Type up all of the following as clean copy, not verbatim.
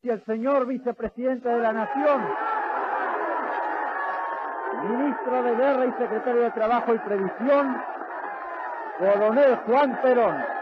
Si el señor vicepresidente de la Nación, ministro de Guerra y secretario de Trabajo y Previsión, coronel Juan Perón.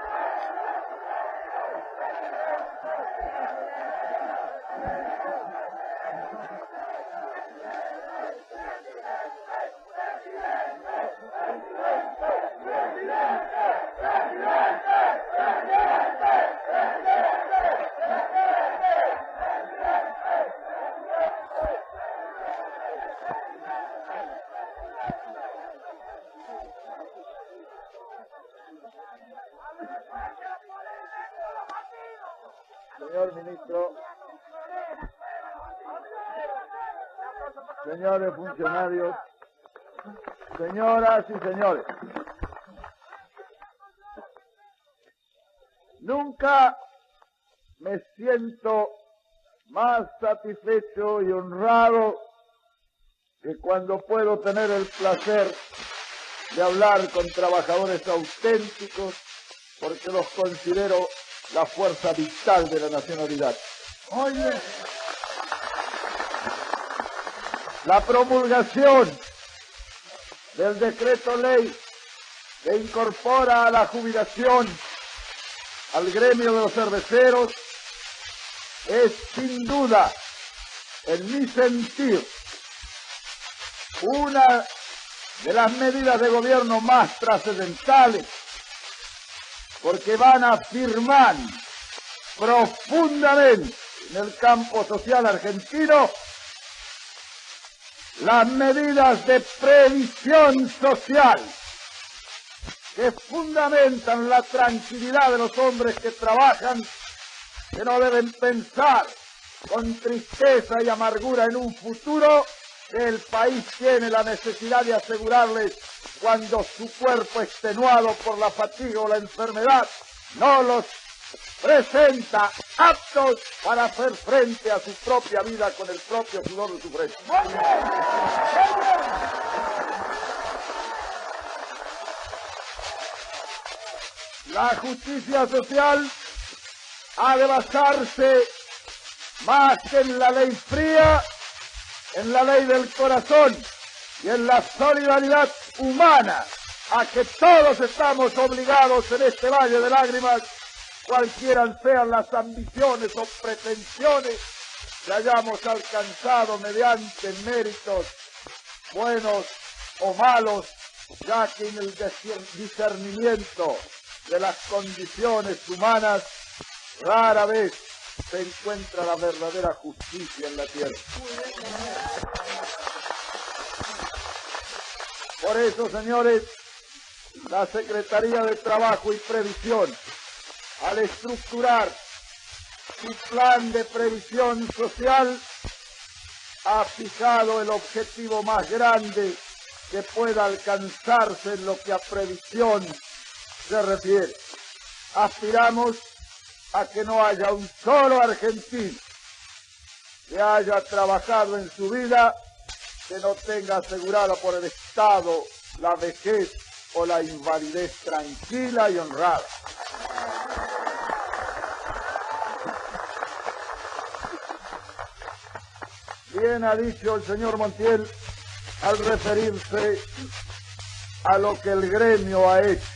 Señor ministro, señores funcionarios, señoras y señores, nunca me siento más satisfecho y honrado que cuando puedo tener el placer de hablar con trabajadores auténticos, porque los considero la fuerza vital de la nacionalidad. Oye, la promulgación del decreto ley que incorpora a la jubilación al gremio de los cerveceros es sin duda, en mi sentir, una de las medidas de gobierno más trascendentales, porque van a afirmar profundamente en el campo social argentino las medidas de previsión social que fundamentan la tranquilidad de los hombres que trabajan, que no deben pensar con tristeza y amargura en un futuro que el país tiene la necesidad de asegurarles cuando su cuerpo extenuado por la fatiga o la enfermedad no los presenta aptos para hacer frente a su propia vida con el propio sudor de su frente. La justicia social ha de basarse más que en la ley fría, en la ley del corazón y en la solidaridad humana a que todos estamos obligados en este valle de lágrimas, cualquiera sean las ambiciones o pretensiones que hayamos alcanzado mediante méritos buenos o malos, ya que en el discernimiento de las condiciones humanas rara vez se encuentra la verdadera justicia en la tierra. Por eso, señores, la Secretaría de Trabajo y Previsión, al estructurar su plan de previsión social, ha fijado el objetivo más grande que pueda alcanzarse en lo que a previsión se refiere. Aspiramos a que no haya un solo argentino que haya trabajado en su vida que no tenga asegurada por el Estado la vejez o la invalidez tranquila y honrada. Bien ha dicho el señor Montiel al referirse a lo que el gremio ha hecho.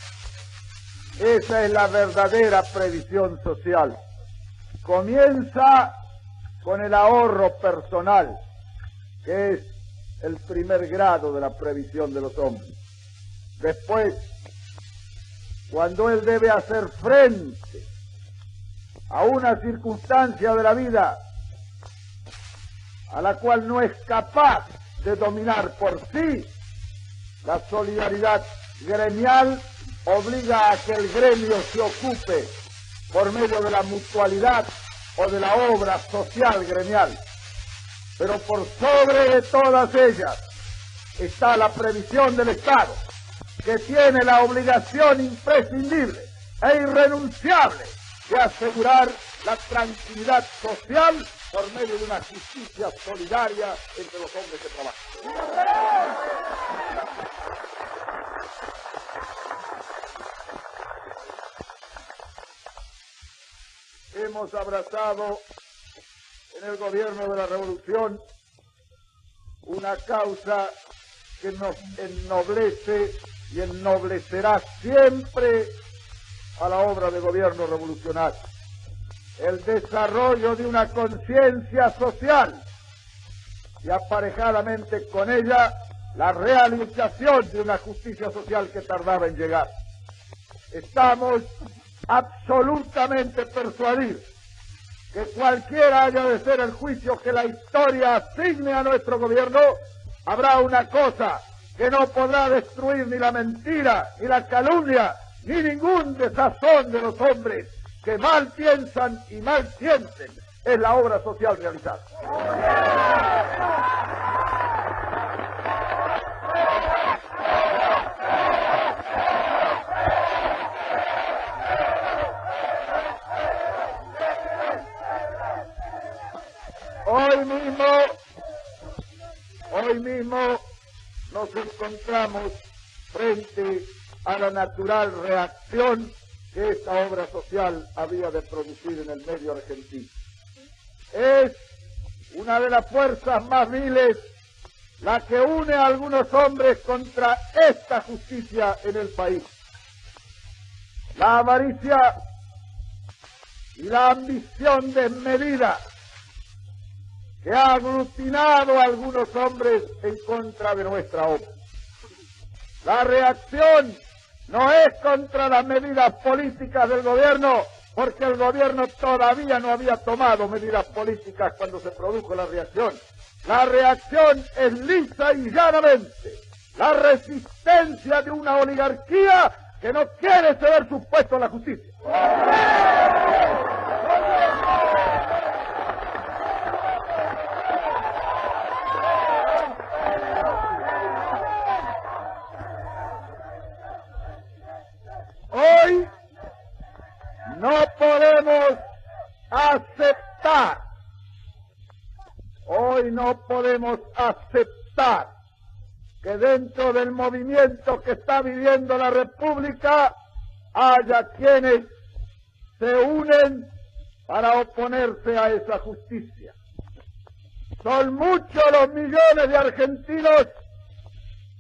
Esa es la verdadera previsión social. Comienza con el ahorro personal, que es el primer grado de la previsión de los hombres. Después, cuando él debe hacer frente a una circunstancia de la vida a la cual no es capaz de dominar por sí, la solidaridad gremial obliga a que el gremio se ocupe por medio de la mutualidad o de la obra social gremial. Pero por sobre de todas ellas está la previsión del Estado, que tiene la obligación imprescindible e irrenunciable de asegurar la tranquilidad social por medio de una justicia solidaria entre los hombres que trabajan. Hemos abrazado en el gobierno de la revolución una causa que nos ennoblece y ennoblecerá siempre a la obra de gobierno revolucionario: el desarrollo de una conciencia social y aparejadamente con ella la realización de una justicia social que tardaba en llegar. Estamos absolutamente persuadidos que cualquiera haya de ser el juicio que la historia asigne a nuestro gobierno, habrá una cosa que no podrá destruir ni la mentira, ni la calumnia, ni ningún desazón de los hombres que mal piensan y mal sienten: es la obra social realizada. Hoy mismo nos encontramos frente a la natural reacción que esta obra social había de producir en el medio argentino. Es una de las fuerzas más viles la que une a algunos hombres contra esta justicia en el país. La avaricia y la ambición desmedida que ha aglutinado a algunos hombres en contra de nuestra obra. La reacción no es contra las medidas políticas del gobierno, porque el gobierno todavía no había tomado medidas políticas cuando se produjo la reacción. La reacción es lisa y llanamente la resistencia de una oligarquía que no quiere ceder su puesto a la justicia. Hoy no podemos aceptar que dentro del movimiento que está viviendo la República haya quienes se unen para oponerse a esa justicia. Son muchos los millones de argentinos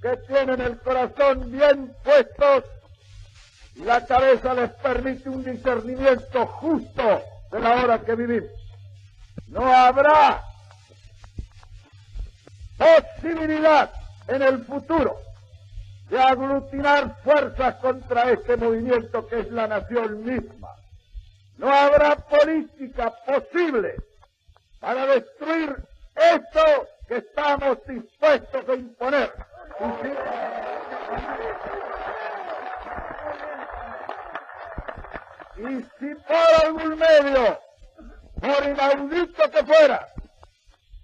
que tienen el corazón bien puestos y la cabeza les permite un discernimiento justo de la hora que vivimos. No habrá posibilidad en el futuro de aglutinar fuerzas contra este movimiento que es la nación misma. No habrá política posible para destruir esto que estamos dispuestos a imponer. Y si por algún medio, por inaudito que fuera,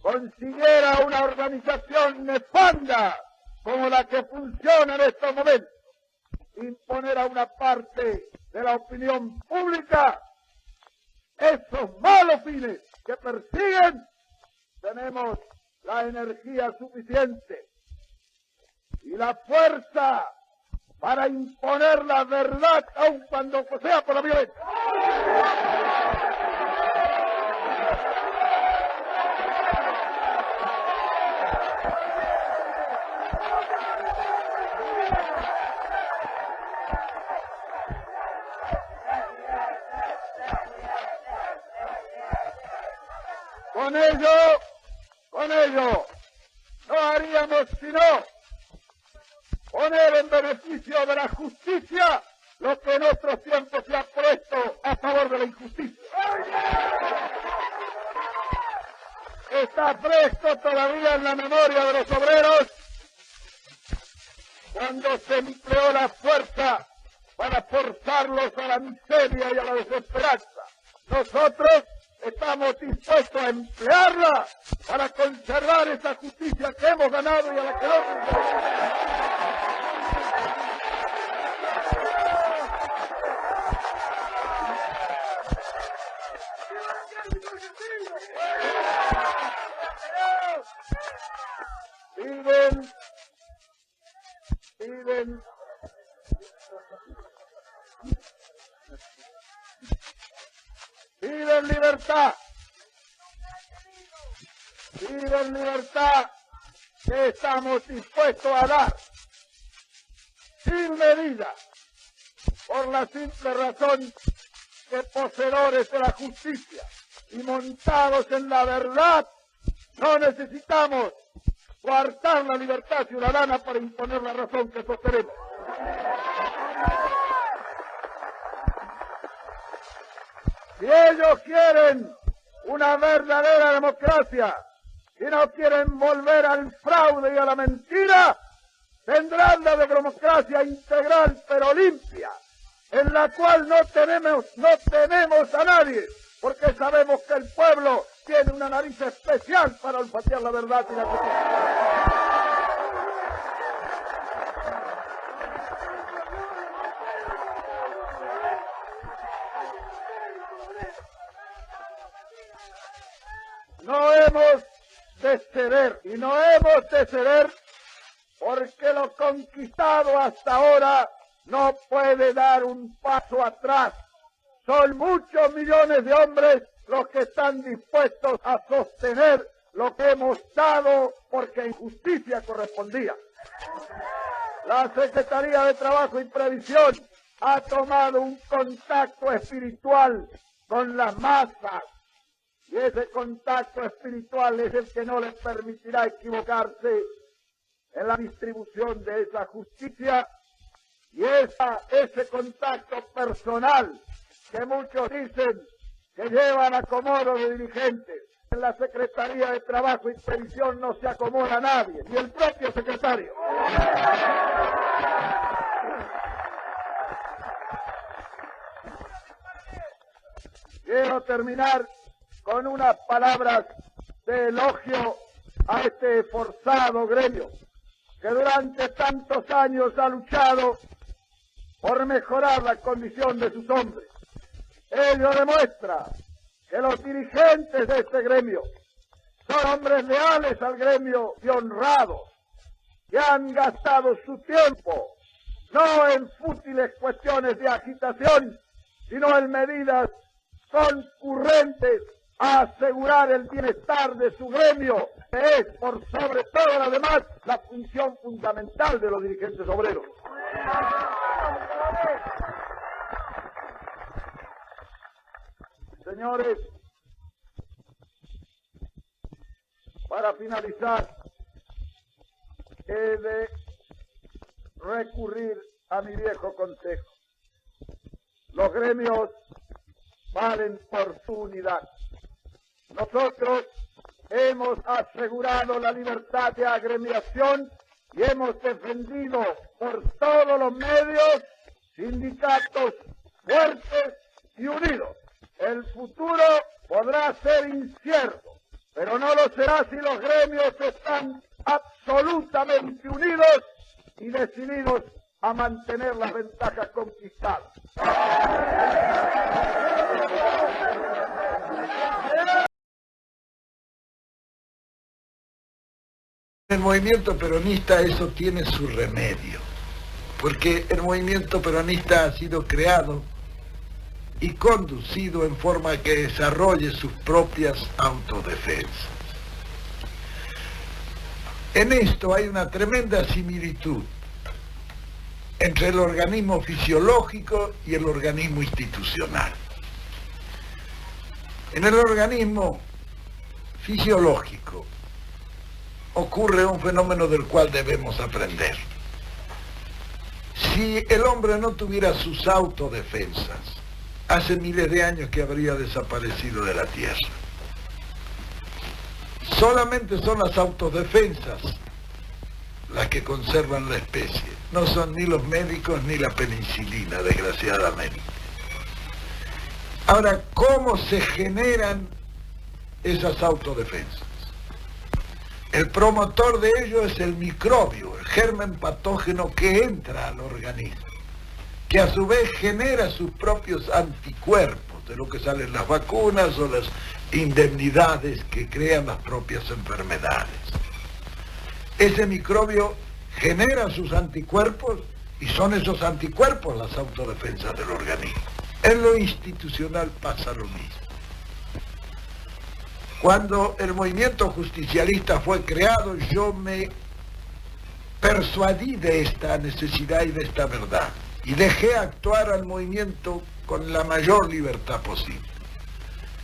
consiguiera una organización nefanda como la que funciona en estos momentos, imponer a una parte de la opinión pública esos malos fines que persiguen, tenemos la energía suficiente y la fuerza para imponer la verdad, aun cuando sea por la violencia. Con ello, no haríamos sino poner en beneficio de la justicia lo que en otros tiempos se ha puesto a favor de la injusticia. Está fresco todavía en la memoria de los obreros cuando se empleó la fuerza para forzarlos a la miseria y a la desesperanza. Nosotros estamos dispuestos a emplearla para conservar esa justicia que hemos ganado y a la que no piden libertad, vida en libertad que estamos dispuestos a dar, sin medida, por la simple razón que poseedores de la justicia y montados en la verdad, no necesitamos coartar la libertad ciudadana para imponer la razón que sostenemos. Si ellos quieren una verdadera democracia y no quieren volver al fraude y a la mentira, tendrán la democracia integral pero limpia, en la cual no tenemos a nadie, porque sabemos que el pueblo tiene una nariz especial para olfatear la verdad y la justicia. No hemos de ceder, y no hemos de ceder porque lo conquistado hasta ahora no puede dar un paso atrás. Son muchos millones de hombres los que están dispuestos a sostener lo que hemos dado porque en justicia correspondía. La Secretaría de Trabajo y Previsión ha tomado un contacto espiritual con las masas, y ese contacto espiritual es el que no les permitirá equivocarse en la distribución de esa justicia, y ese contacto personal que muchos dicen que llevan acomodo de dirigentes. En la Secretaría de Trabajo y Previsión no se acomoda a nadie, ni el propio secretario. Quiero terminar con unas palabras de elogio a este esforzado gremio que durante tantos años ha luchado por mejorar la condición de sus hombres. Ello demuestra que los dirigentes de este gremio son hombres leales al gremio y honrados, que han gastado su tiempo no en fútiles cuestiones de agitación, sino en medidas concurrentes a asegurar el bienestar de su gremio, que es, por sobre todo lo demás, la función fundamental de los dirigentes obreros. Señores, para finalizar, he de recurrir a mi viejo consejo. Los gremios valen por su unidad. Nosotros hemos asegurado la libertad de agremiación y hemos defendido por todos los medios sindicatos fuertes y unidos. El futuro podrá ser incierto, pero no lo será si los gremios están absolutamente unidos y decididos a mantener las ventajas conquistadas. El movimiento peronista eso tiene su remedio, porque el movimiento peronista ha sido creado y conducido en forma que desarrolle sus propias autodefensas. En esto hay una tremenda similitud entre el organismo fisiológico y el organismo institucional. En el organismo fisiológico ocurre un fenómeno del cual debemos aprender. Si el hombre no tuviera sus autodefensas, hace miles de años que habría desaparecido de la Tierra. Solamente son las autodefensas las que conservan la especie. No son ni los médicos ni la penicilina, desgraciadamente. Ahora, ¿cómo se generan esas autodefensas? El promotor de ello es el microbio, el germen patógeno que entra al organismo, que a su vez genera sus propios anticuerpos, de lo que salen las vacunas o las indemnidades que crean las propias enfermedades. Ese microbio genera sus anticuerpos y son esos anticuerpos las autodefensas del organismo. En lo institucional pasa lo mismo. Cuando el movimiento justicialista fue creado, yo me persuadí de esta necesidad y de esta verdad, y dejé actuar al movimiento con la mayor libertad posible.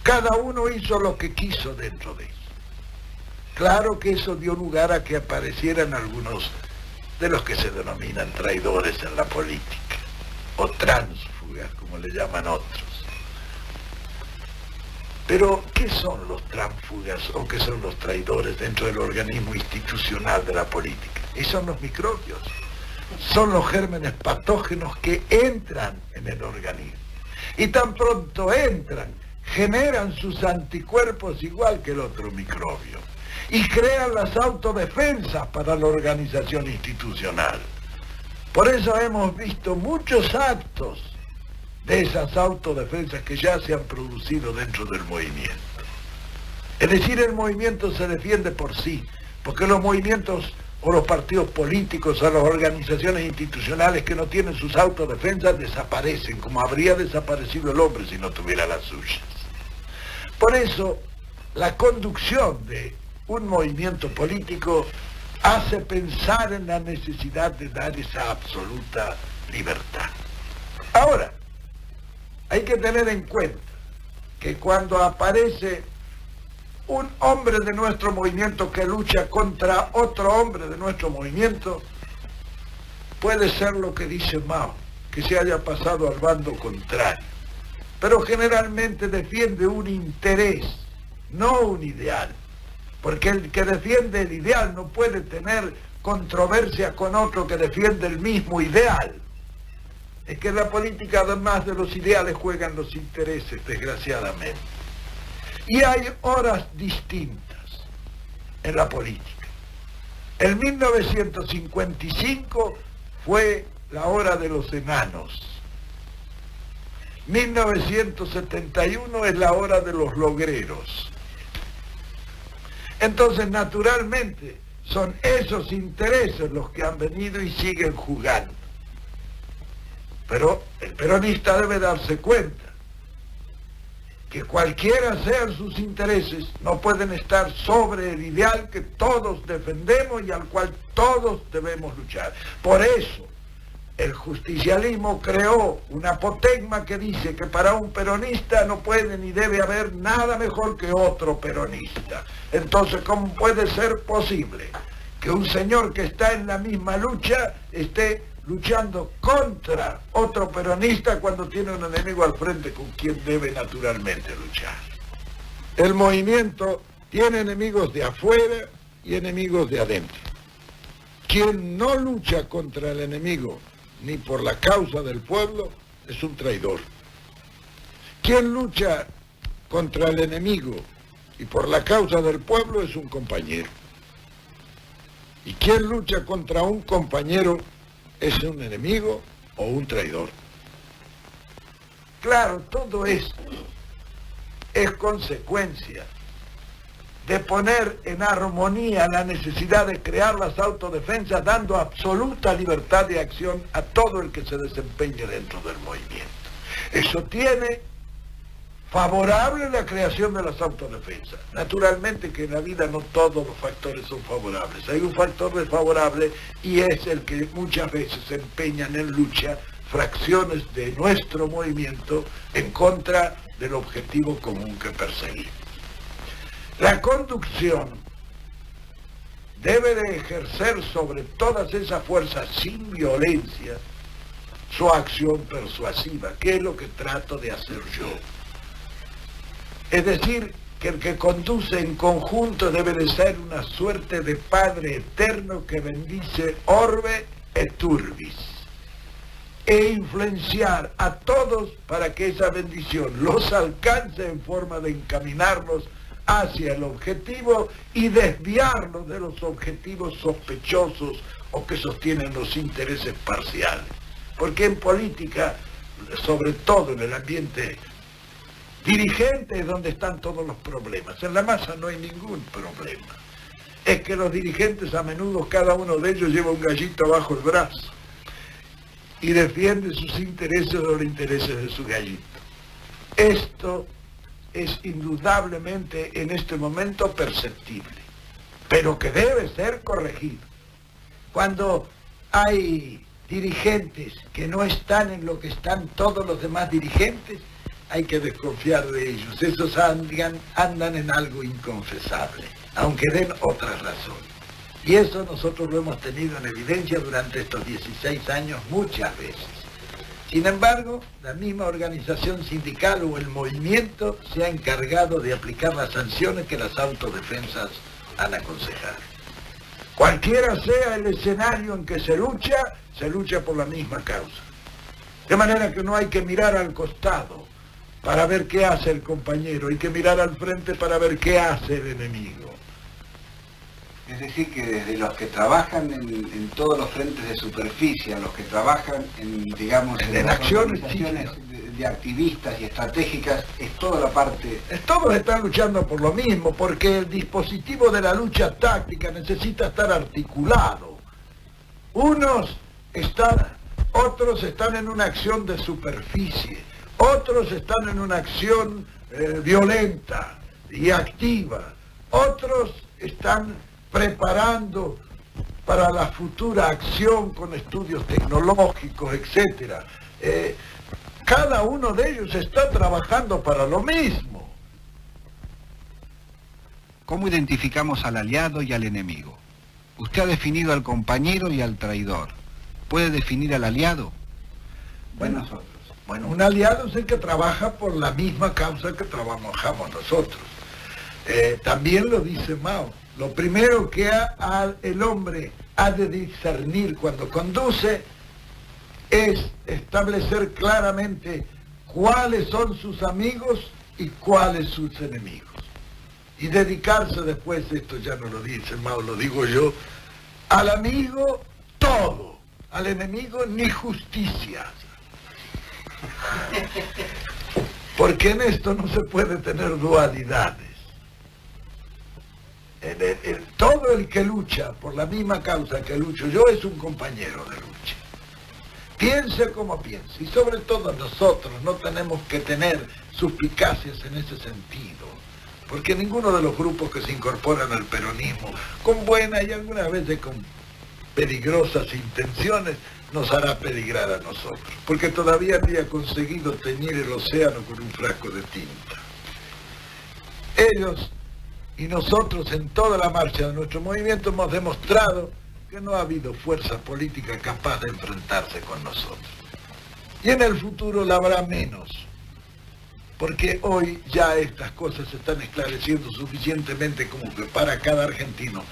Cada uno hizo lo que quiso dentro de eso. Claro que eso dio lugar a que aparecieran algunos de los que se denominan traidores en la política, o tránsfugas, como le llaman otros. Pero, ¿qué son los tránsfugas o qué son los traidores dentro del organismo institucional de la política? Y son los microbios, son los gérmenes patógenos que entran en el organismo. Y tan pronto entran, generan sus anticuerpos igual que el otro microbio. Y crean las autodefensas para la organización institucional. Por eso hemos visto muchos actos de esas autodefensas que ya se han producido dentro del movimiento. Es decir, el movimiento se defiende por sí, porque los movimientos o los partidos políticos o las organizaciones institucionales que no tienen sus autodefensas desaparecen, como habría desaparecido el hombre si no tuviera las suyas. Por eso, la conducción de un movimiento político hace pensar en la necesidad de dar esa absoluta libertad. Ahora, hay que tener en cuenta que cuando aparece un hombre de nuestro movimiento que lucha contra otro hombre de nuestro movimiento, puede ser lo que dice Mao, que se haya pasado al bando contrario, pero generalmente defiende un interés, no un ideal, porque el que defiende el ideal no puede tener controversia con otro que defiende el mismo ideal. Es que en la política, además de los ideales, juegan los intereses, desgraciadamente. Y hay horas distintas en la política. En 1955 fue la hora de los enanos. 1971 es la hora de los logreros. Entonces, naturalmente, son esos intereses los que han venido y siguen jugando. Pero el peronista debe darse cuenta que cualquiera sean sus intereses, no pueden estar sobre el ideal que todos defendemos y al cual todos debemos luchar. Por eso, el justicialismo creó un apotegma que dice que para un peronista no puede ni debe haber nada mejor que otro peronista. Entonces, ¿cómo puede ser posible que un señor que está en la misma lucha esté luchando contra otro peronista cuando tiene un enemigo al frente con quien debe naturalmente luchar? El movimiento tiene enemigos de afuera y enemigos de adentro. Quien no lucha contra el enemigo ni por la causa del pueblo es un traidor. Quien lucha contra el enemigo y por la causa del pueblo es un compañero. Y quien lucha contra un compañero es un enemigo o un traidor. Claro, todo esto es consecuencia de poner en armonía la necesidad de crear las autodefensas, dando absoluta libertad de acción a todo el que se desempeñe dentro del movimiento. Eso tiene favorable la creación de las autodefensas. Naturalmente que en la vida no todos los factores son favorables. Hay un factor desfavorable y es el que muchas veces se empeñan en lucha fracciones de nuestro movimiento en contra del objetivo común que perseguimos. La conducción debe de ejercer sobre todas esas fuerzas sin violencia su acción persuasiva, que es lo que trato de hacer yo. Es decir, que el que conduce en conjunto debe de ser una suerte de Padre eterno que bendice orbe et urbis, e influenciar a todos para que esa bendición los alcance en forma de encaminarlos hacia el objetivo y desviarlos de los objetivos sospechosos o que sostienen los intereses parciales. Porque en política, sobre todo en el ambiente dirigente, es donde están todos los problemas. En la masa no hay ningún problema. Es que los dirigentes a menudo, cada uno de ellos lleva un gallito bajo el brazo y defiende sus intereses o los intereses de su gallito. Esto es indudablemente en este momento perceptible, pero que debe ser corregido. Cuando hay dirigentes que no están en lo que están todos los demás dirigentes, hay que desconfiar de ellos. Esos andan en algo inconfesable, aunque den otras razones. Y eso nosotros lo hemos tenido en evidencia durante estos 16 años muchas veces. Sin embargo, la misma organización sindical o el movimiento se ha encargado de aplicar las sanciones que las autodefensas han aconsejado. Cualquiera sea el escenario en que se lucha por la misma causa. De manera que no hay que mirar al costado para ver qué hace el compañero, hay que mirar al frente para ver qué hace el enemigo. Es decir, que desde los que trabajan en todos los frentes de superficie, a los que trabajan en, digamos, en las acciones organizaciones de activistas y estratégicas, es toda la parte... Todos están luchando por lo mismo, porque el dispositivo de la lucha táctica necesita estar articulado. Otros están en una acción de superficie, otros están en una acción violenta y activa, otros están preparando para la futura acción con estudios tecnológicos, etc. Cada uno de ellos está trabajando para lo mismo. ¿Cómo identificamos al aliado y al enemigo? Usted ha definido al compañero y al traidor. ¿Puede definir al aliado? Bueno, un aliado es el que trabaja por la misma causa que trabajamos nosotros. También lo dice Mao. Lo primero que el hombre ha de discernir cuando conduce es establecer claramente cuáles son sus amigos y cuáles sus enemigos. Y dedicarse después, esto ya no lo dice Mao, lo digo yo, al amigo todo, al enemigo ni justicia. Porque en esto no se puede tener dualidades. Todo el que lucha por la misma causa que lucho yo es un compañero de lucha. Piense como piense, y sobre todo nosotros no tenemos que tener suspicacias en ese sentido, porque ninguno de los grupos que se incorporan al peronismo, con buenas y algunas veces con peligrosas intenciones, nos hará peligrar a nosotros, porque todavía había conseguido teñir el océano con un frasco de tinta. Ellos y nosotros en toda la marcha de nuestro movimiento hemos demostrado que no ha habido fuerza política capaz de enfrentarse con nosotros. Y en el futuro la habrá menos, porque hoy ya estas cosas se están esclareciendo suficientemente como que para cada argentino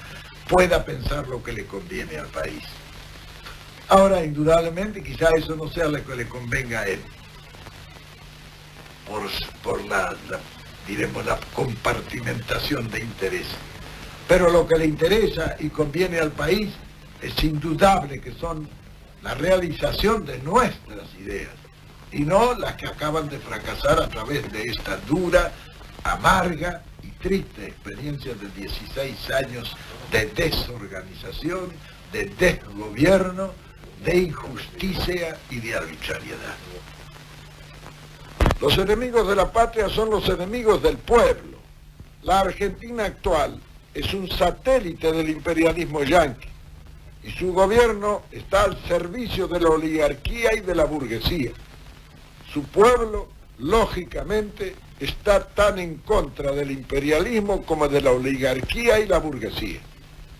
pueda pensar lo que le conviene al país. Ahora, indudablemente, quizá eso no sea lo que le convenga a él, por la compartimentación de intereses. Pero lo que le interesa y conviene al país es indudable que son la realización de nuestras ideas y no las que acaban de fracasar a través de esta dura, amarga y triste experiencia de 16 años de desorganización, de desgobierno, de injusticia y de arbitrariedad. Los enemigos de la patria son los enemigos del pueblo. La Argentina actual es un satélite del imperialismo yanqui y su gobierno está al servicio de la oligarquía y de la burguesía. Su pueblo, lógicamente, está tan en contra del imperialismo como de la oligarquía y la burguesía,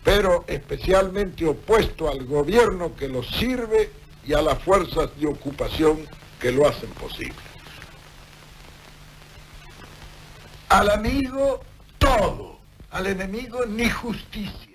pero especialmente opuesto al gobierno que los sirve y a las fuerzas de ocupación que lo hacen posible. Al amigo todo, al enemigo ni justicia.